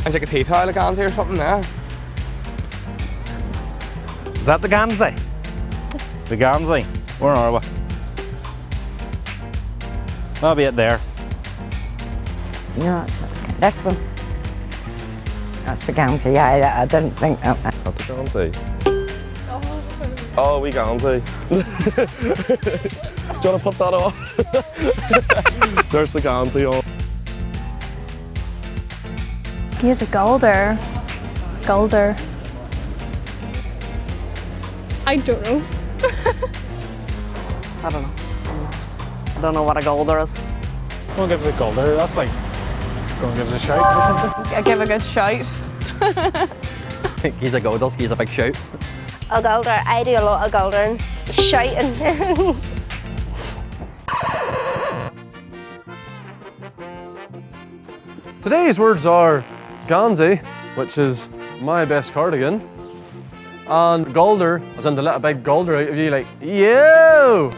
It's like a tea towel, a gansey or something, yeah. Is that the gansey? The gansey? Where are we? That'll be it there. No, this one. That's the gansey, yeah, I didn't think that. Is that the gansey? Oh, we gansey. Do you want to put that on? There's the gansey on. Use a gulder. Gulder. I don't know. I don't know. I don't know what a gulder is. Go and give us a gulder. That's like, go and give us a shout or something. I give a good shout. He's a gulder, he's a big shout. A gulder, I do a lot of guldering, shouting. Today's words are gansey, which is my best cardigan, and gulder, as in the little big gulder out of you, like, yo!